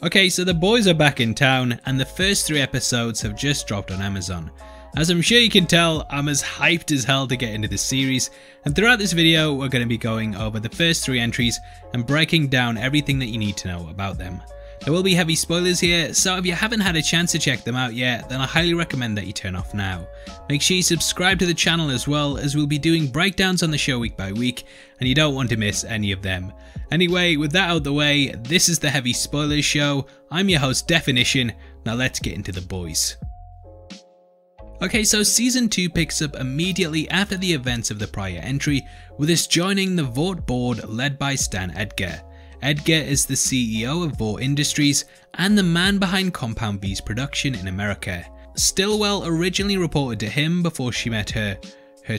Okay, so the boys are back in town and the first 3 episodes have just dropped on Amazon. As I'm sure you can tell, I'm as hyped as hell to get into this series, and throughout this video we're going to be going over the first 3 entries and breaking down everything that you need to know about them. There will be heavy spoilers here, so if you haven't had a chance to check them out yet, then I highly recommend that you turn off now. Make sure you subscribe to the channel as well, as we'll be doing breakdowns on the show week by week, and you don't want to miss any of them. Anyway, with that out the way, this is the Heavy Spoilers Show. I'm your host Definition, now let's get into the boys. Okay, so season 2 picks up immediately after the events of the prior entry, with us joining the Vought board led by Stan Edgar. Edgar is the CEO of Vought Industries and the man behind Compound V's production in America. Stillwell originally reported to him before she met her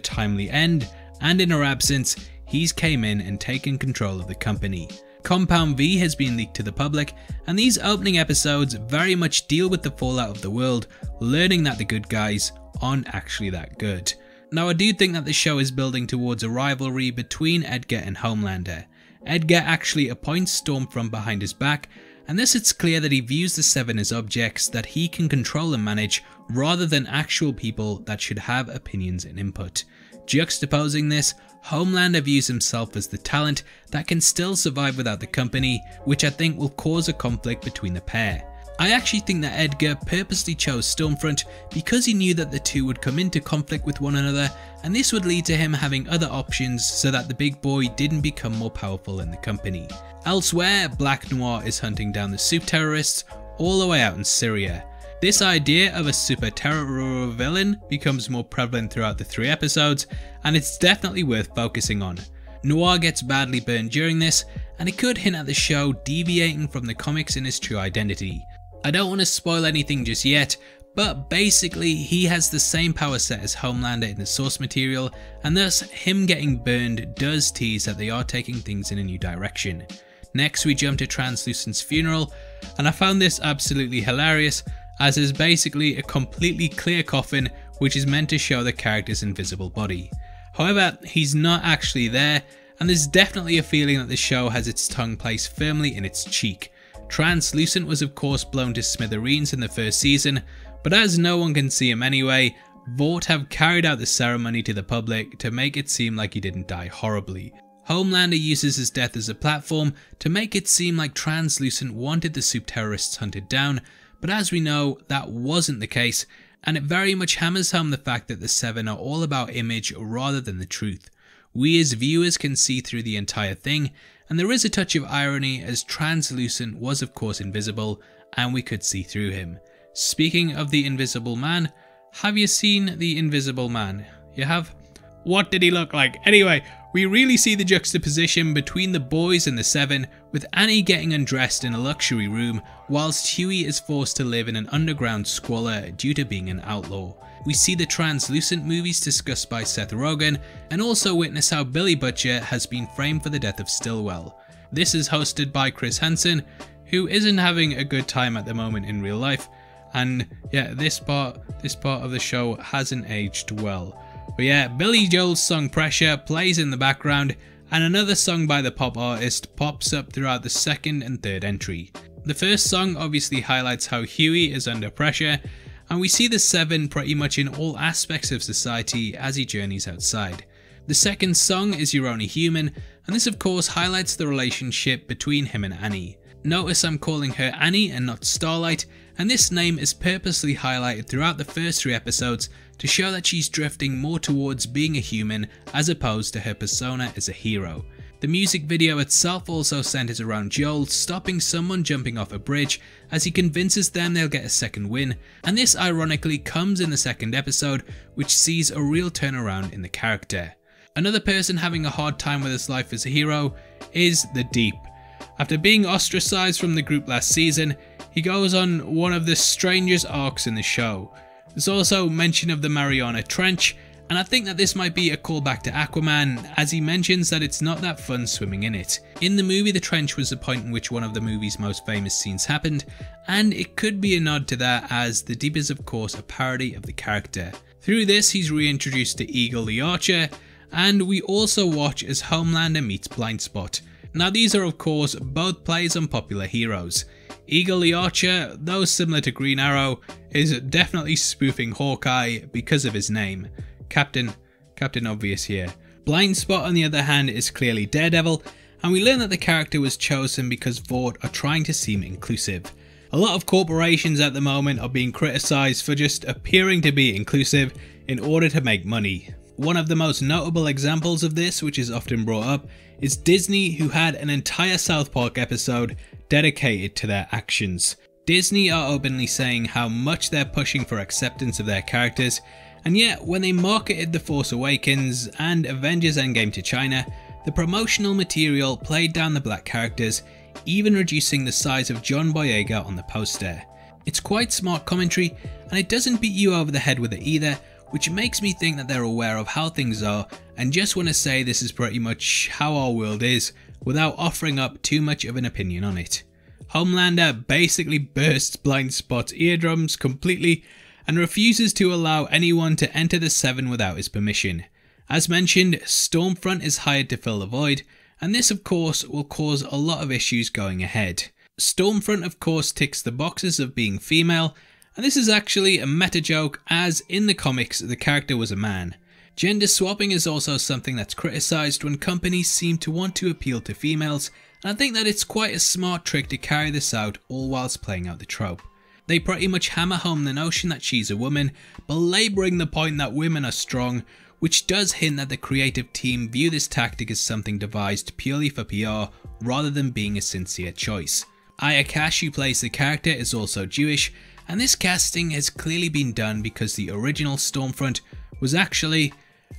timely end, and in her absence, he's came in and taken control of the company. Compound V has been leaked to the public, and these opening episodes very much deal with the fallout of the world, learning that the good guys aren't actually that good. Now I do think that the show is building towards a rivalry between Edgar and Homelander. Edgar actually appoints Stormfront behind his back, and thus it's clear that he views the Seven as objects that he can control and manage, rather than actual people that should have opinions and input. Juxtaposing this, Homelander views himself as the talent that can still survive without the company, which I think will cause a conflict between the pair. I actually think that Edgar purposely chose Stormfront because he knew that the two would come into conflict with one another, and this would lead to him having other options so that the big boy didn't become more powerful in the company. Elsewhere, Black Noir is hunting down the Soup terrorists all the way out in Syria. This idea of a super terror villain becomes more prevalent throughout the 3 episodes, and it's definitely worth focusing on. Noir gets badly burned during this, and it could hint at the show deviating from the comics in his true identity. I don't want to spoil anything just yet, but basically he has the same power set as Homelander in the source material, and thus him getting burned does tease that they are taking things in a new direction. Next we jump to Translucent's funeral, and I found this absolutely hilarious, as is basically a completely clear coffin which is meant to show the character's invisible body. However, he's not actually there, and there's definitely a feeling that the show has its tongue placed firmly in its cheek. Translucent was of course blown to smithereens in the first season, but as no one can see him anyway, Vought have carried out the ceremony to the public to make it seem like he didn't die horribly. Homelander uses his death as a platform to make it seem like Translucent wanted the Soup terrorists hunted down, but as we know, that wasn't the case, and it very much hammers home the fact that the Seven are all about image rather than the truth. We as viewers can see through the entire thing, and there is a touch of irony as Translucent was of course invisible, and we could see through him. Speaking of the Invisible Man, have you seen the Invisible Man? You have? What did he look like? Anyway, we really see the juxtaposition between the boys and the Seven, with Annie getting undressed in a luxury room, whilst Huey is forced to live in an underground squalor due to being an outlaw. We see the Translucent movies discussed by Seth Rogen, and also witness how Billy Butcher has been framed for the death of Stillwell. This is hosted by Chris Hansen, who isn't having a good time at the moment in real life, and yeah, this part of the show hasn't aged well. But yeah, Billy Joel's song Pressure plays in the background, and another song by the pop artist pops up throughout the 2nd and 3rd entry. The first song obviously highlights how Huey is under pressure, and we see the Seven pretty much in all aspects of society as he journeys outside. The second song is You're Only Human, and this of course highlights the relationship between him and Annie. Notice I'm calling her Annie and not Starlight, and this name is purposely highlighted throughout the first 3 episodes to show that she's drifting more towards being a human as opposed to her persona as a hero. The music video itself also centers around Joel stopping someone jumping off a bridge as he convinces them they'll get a second win, and this ironically comes in the 2nd episode, which sees a real turnaround in the character. Another person having a hard time with his life as a hero is The Deep. After being ostracized from the group last season, he goes on one of the strangest arcs in the show. There's also mention of the Mariana Trench, and I think that this might be a callback to Aquaman, as he mentions that it's not that fun swimming in it. In the movie, the trench was the point in which one of the movie's most famous scenes happened, and it could be a nod to that, as the Deep is of course a parody of the character. Through this, he's reintroduced to Eagle the Archer, and we also watch as Homelander meets Blindspot. Now these are of course both plays on popular heroes. Eagle the Archer, though similar to Green Arrow, is definitely spoofing Hawkeye because of his name. Captain Obvious here. Blind Spot on the other hand is clearly Daredevil, and we learn that the character was chosen because Vought are trying to seem inclusive. A lot of corporations at the moment are being criticised for just appearing to be inclusive in order to make money. One of the most notable examples of this, which is often brought up, is Disney, who had an entire South Park episode dedicated to their actions. Disney are openly saying how much they're pushing for acceptance of their characters, and yet when they marketed The Force Awakens and Avengers Endgame to China, the promotional material played down the black characters, even reducing the size of John Boyega on the poster. It's quite smart commentary, and it doesn't beat you over the head with it either, which makes me think that they're aware of how things are and just want to say this is pretty much how our world is, without offering up too much of an opinion on it. Homelander basically bursts Blind Spot's eardrums completely and refuses to allow anyone to enter the Seven without his permission. As mentioned, Stormfront is hired to fill the void, and this of course will cause a lot of issues going ahead. Stormfront of course ticks the boxes of being female, and this is actually a meta joke as in the comics the character was a man. Gender swapping is also something that's criticised when companies seem to want to appeal to females, and I think that it's quite a smart trick to carry this out all whilst playing out the trope. They pretty much hammer home the notion that she's a woman, belabouring the point that women are strong, which does hint that the creative team view this tactic as something devised purely for PR rather than being a sincere choice. Aya Cash, who plays the character, is also Jewish, and this casting has clearly been done because the original Stormfront was actually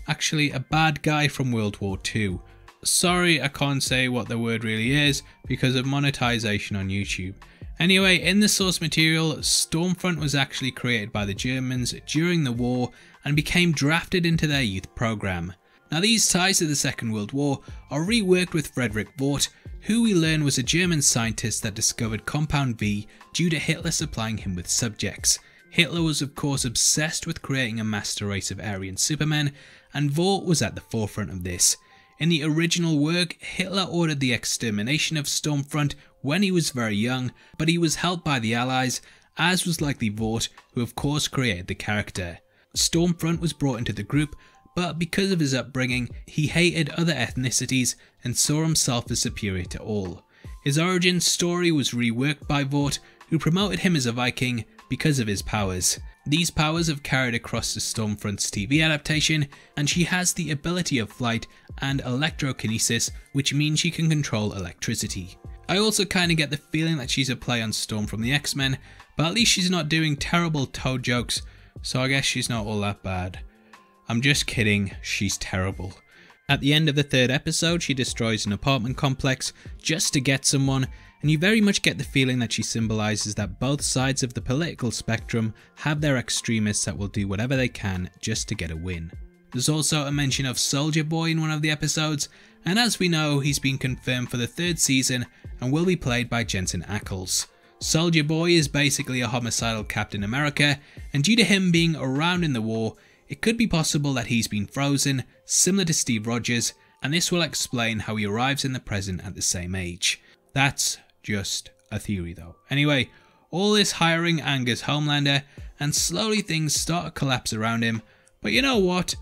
a bad guy from World War II. Sorry, I can't say what the word really is because of monetization on YouTube. Anyway, in the source material, Stormfront was actually created by the Germans during the war and became drafted into their youth program. Now these ties to the Second World War are reworked with Frederick Vought, who we learn was a German scientist that discovered Compound V due to Hitler supplying him with subjects. Hitler was of course obsessed with creating a master race of Aryan supermen, and Vought was at the forefront of this. In the original work, Hitler ordered the extermination of Stormfront when he was very young, but he was helped by the Allies, as was likely Vought, who of course created the character. Stormfront was brought into the group, but because of his upbringing, he hated other ethnicities and saw himself as superior to all. His origin story was reworked by Vought, who promoted him as a Viking because of his powers. These powers have carried across to Stormfront's TV adaptation, and she has the ability of flight and electrokinesis, which means she can control electricity. I also kinda get the feeling that she's a play on Storm from the X-Men, but at least she's not doing terrible Toad jokes, so I guess she's not all that bad. I'm just kidding, she's terrible. At the end of the third episode, she destroys an apartment complex just to get someone, and you very much get the feeling that she symbolises that both sides of the political spectrum have their extremists that will do whatever they can just to get a win. There's also a mention of Soldier Boy in one of the episodes, and as we know, he's been confirmed for the third season and will be played by Jensen Ackles. Soldier Boy is basically a homicidal Captain America, and due to him being around in the war, it could be possible that he's been frozen, similar to Steve Rogers, and this will explain how he arrives in the present at the same age. That's just a theory though. Anyway, all this hiring angers Homelander, and slowly things start to collapse around him, but you know what?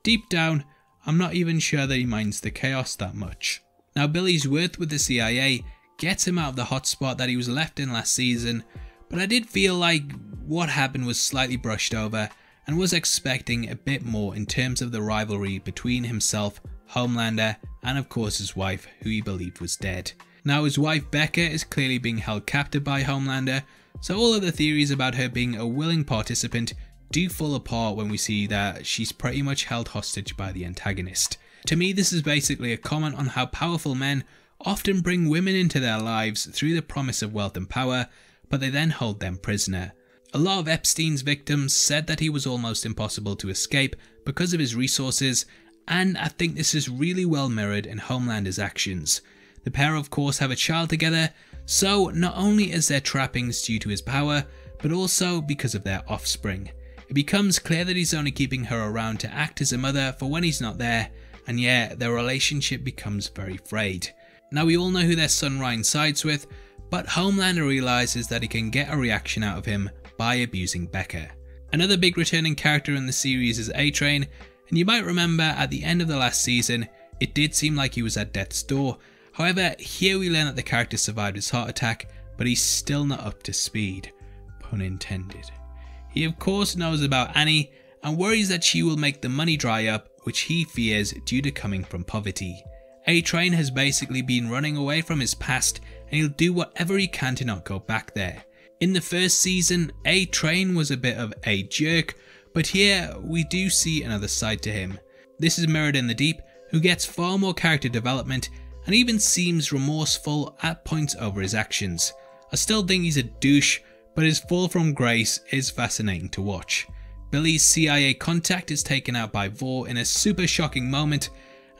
Deep down, I'm not even sure that he minds the chaos that much. Now Billy's work with the CIA gets him out of the hotspot that he was left in last season, but I did feel like what happened was slightly brushed over, and was expecting a bit more in terms of the rivalry between himself, Homelander, and of course his wife, who he believed was dead. Now his wife Becca is clearly being held captive by Homelander, so all of the theories about her being a willing participant do fall apart when we see that she's pretty much held hostage by the antagonist. To me, this is basically a comment on how powerful men often bring women into their lives through the promise of wealth and power, but they then hold them prisoner. A lot of Epstein's victims said that he was almost impossible to escape because of his resources, and I think this is really well mirrored in Homelander's actions. The pair of course have a child together, so not only is there trappings due to his power, but also because of their offspring. It becomes clear that he's only keeping her around to act as a mother for when he's not there, and yeah, their relationship becomes very frayed. Now we all know who their son Ryan sides with, but Homelander realizes that he can get a reaction out of him by abusing Becca. Another big returning character in the series is A-Train, and you might remember at the end of the last season, it did seem like he was at death's door. However, here we learn that the character survived his heart attack, but he's still not up to speed. Pun intended. He of course knows about Annie and worries that she will make the money dry up, which he fears due to coming from poverty. A-Train has basically been running away from his past, and he'll do whatever he can to not go back there. In the first season, A-Train was a bit of a jerk, but here we do see another side to him. This is mirrored in The Deep, who gets far more character development and even seems remorseful at points over his actions. I still think he's a douche, but his fall from grace is fascinating to watch. Billy's CIA contact is taken out by Vought in a super shocking moment,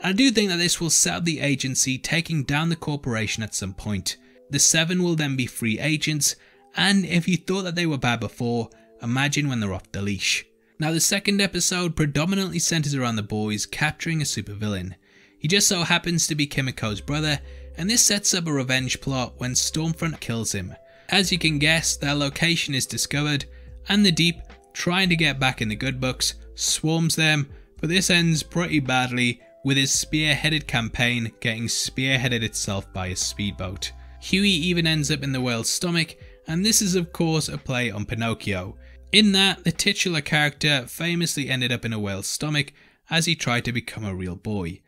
and I do think that this will set up the agency taking down the corporation at some point. The Seven will then be free agents, and if you thought that they were bad before, imagine when they're off the leash. Now the second episode predominantly centers around the boys capturing a supervillain. He just so happens to be Kimiko's brother, and this sets up a revenge plot when Stormfront kills him. As you can guess, their location is discovered, and the Deep, trying to get back in the good books, swarms them, but this ends pretty badly with his spearheaded campaign getting spearheaded itself by a speedboat. Huey even ends up in the whale's stomach, and this is of course a play on Pinocchio. In that, the titular character famously ended up in a whale's stomach as he tried to become a real boy.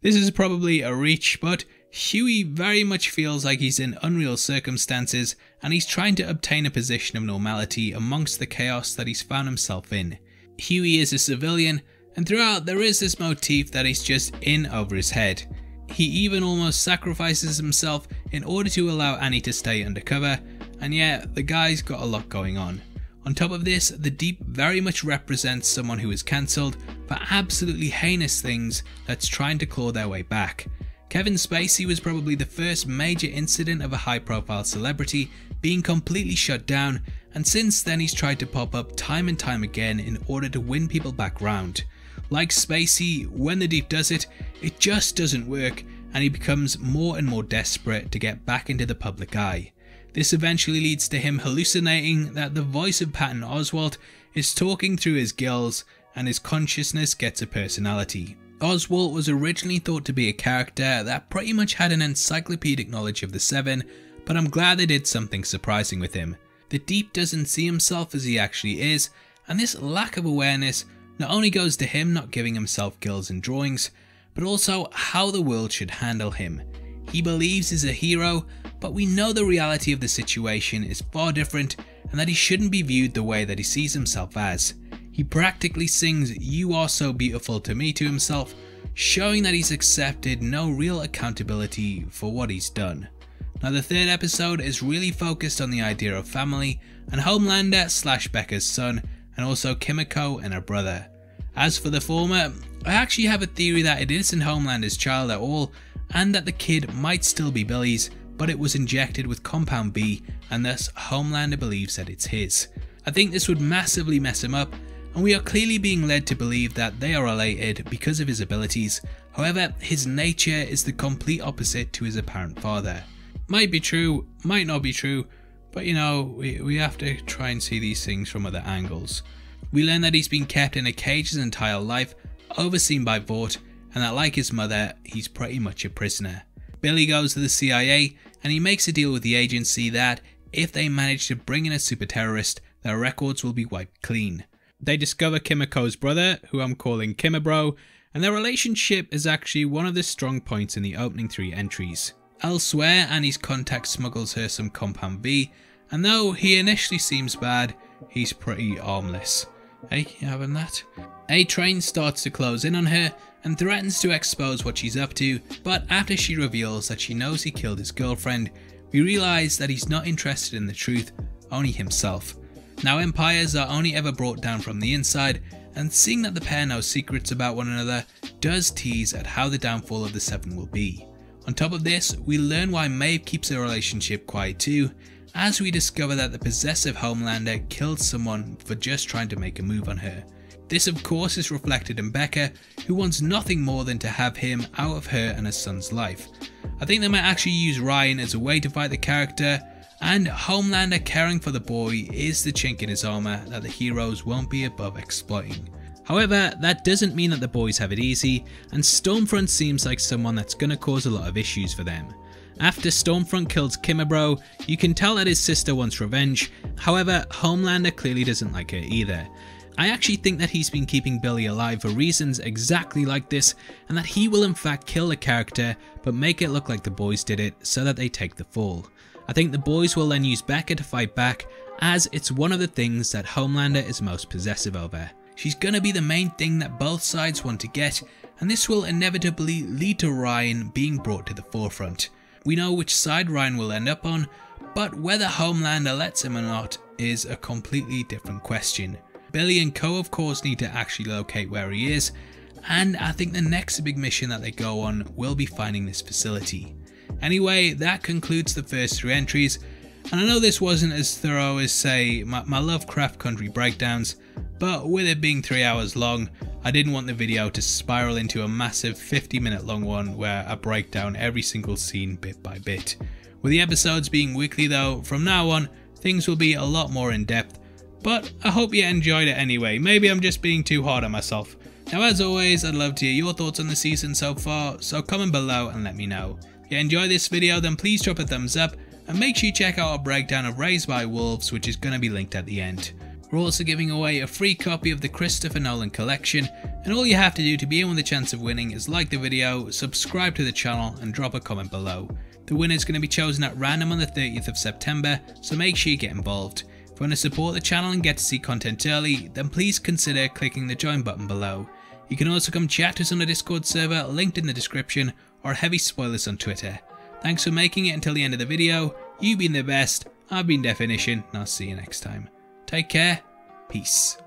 This is probably a reach, but Huey very much feels like he's in unreal circumstances and he's trying to obtain a position of normality amongst the chaos that he's found himself in. Huey is a civilian, and throughout there is this motif that he's just in over his head. He even almost sacrifices himself in order to allow Annie to stay undercover, and yet the guy's got a lot going on. On top of this, The Deep very much represents someone who is cancelled for absolutely heinous things that's trying to claw their way back. Kevin Spacey was probably the first major incident of a high-profile celebrity being completely shut down, and since then he's tried to pop up time and time again in order to win people back round. Like Spacey, when The Deep does it, it just doesn't work, and he becomes more and more desperate to get back into the public eye. This eventually leads to him hallucinating that the voice of Patton Oswalt is talking through his gills, and his consciousness gets a personality. Oswalt was originally thought to be a character that pretty much had an encyclopedic knowledge of the Seven, but I'm glad they did something surprising with him. The Deep doesn't see himself as he actually is, and this lack of awareness not only goes to him not giving himself gills and drawings, but also how the world should handle him. He believes he's a hero, but we know the reality of the situation is far different and that he shouldn't be viewed the way that he sees himself as. He practically sings "You Are So Beautiful to Me" to himself, showing that he's accepted no real accountability for what he's done. Now the third episode is really focused on the idea of family and Homelander / Becca's son, and also Kimiko and her brother. As for the former, I actually have a theory that it isn't Homelander's child at all, and that the kid might still be Billy's, but it was injected with Compound B, and thus Homelander believes that it's his. I think this would massively mess him up, and we are clearly being led to believe that they are related because of his abilities. However, his nature is the complete opposite to his apparent father. Might be true, might not be true, but you know, we have to try and see these things from other angles. We learn that he's been kept in a cage his entire life, overseen by Vought, and that like his mother, he's pretty much a prisoner. Billy goes to the CIA and he makes a deal with the agency that if they manage to bring in a super terrorist, their records will be wiped clean. They discover Kimiko's brother, who I'm calling Kimibro, and their relationship is actually one of the strong points in the opening 3 entries. Elsewhere, Annie's contact smuggles her some Compound B, and though he initially seems bad, he's pretty harmless. Hey, you having that? A-Train starts to close in on her and threatens to expose what she's up to, but after she reveals that she knows he killed his girlfriend, we realise that he's not interested in the truth, only himself. Now empires are only ever brought down from the inside, and seeing that the pair know secrets about one another does tease at how the downfall of the Seven will be. On top of this, we learn why Maeve keeps her relationship quiet too, as we discover that the possessive Homelander killed someone for just trying to make a move on her. This of course is reflected in Becca, who wants nothing more than to have him out of her and her son's life. I think they might actually use Ryan as a way to fight the character, and Homelander caring for the boy is the chink in his armour that the heroes won't be above exploiting. However, that doesn't mean that the boys have it easy, and Stormfront seems like someone that's going to cause a lot of issues for them. After Stormfront kills Kimmabro, you can tell that his sister wants revenge. However, Homelander clearly doesn't like her either. I actually think that he's been keeping Billy alive for reasons exactly like this, and that he will in fact kill the character but make it look like the boys did it so that they take the fall. I think the boys will then use Becca to fight back, as it's one of the things that Homelander is most possessive over. She's gonna be the main thing that both sides want to get, and this will inevitably lead to Ryan being brought to the forefront. We know which side Ryan will end up on, but whether Homelander lets him or not is a completely different question. Billy and co of course need to actually locate where he is, and I think the next big mission that they go on will be finding this facility. Anyway, that concludes the first 3 entries, and I know this wasn't as thorough as say my Lovecraft Country breakdowns, but with it being 3 hours long, I didn't want the video to spiral into a massive 50-minute long one where I break down every single scene bit by bit. With the episodes being weekly though, from now on things will be a lot more in depth, but I hope you enjoyed it anyway. Maybe I'm just being too hard on myself. Now as always, I'd love to hear your thoughts on the season so far, so comment below and let me know. If you enjoyed this video then please drop a thumbs up, and make sure you check out our breakdown of Raised by Wolves, which is going to be linked at the end. We're also giving away a free copy of the Christopher Nolan collection, and all you have to do to be in with a chance of winning is like the video, subscribe to the channel and drop a comment below. The winner is going to be chosen at random on the 30th of September, so make sure you get involved. If you want to support the channel and get to see content early, then please consider clicking the join button below. You can also come chat to us on the Discord server linked in the description, or Heavy Spoilers on Twitter. Thanks for making it until the end of the video. You've been the best, I've been Definition, and I'll see you next time. Take care, peace.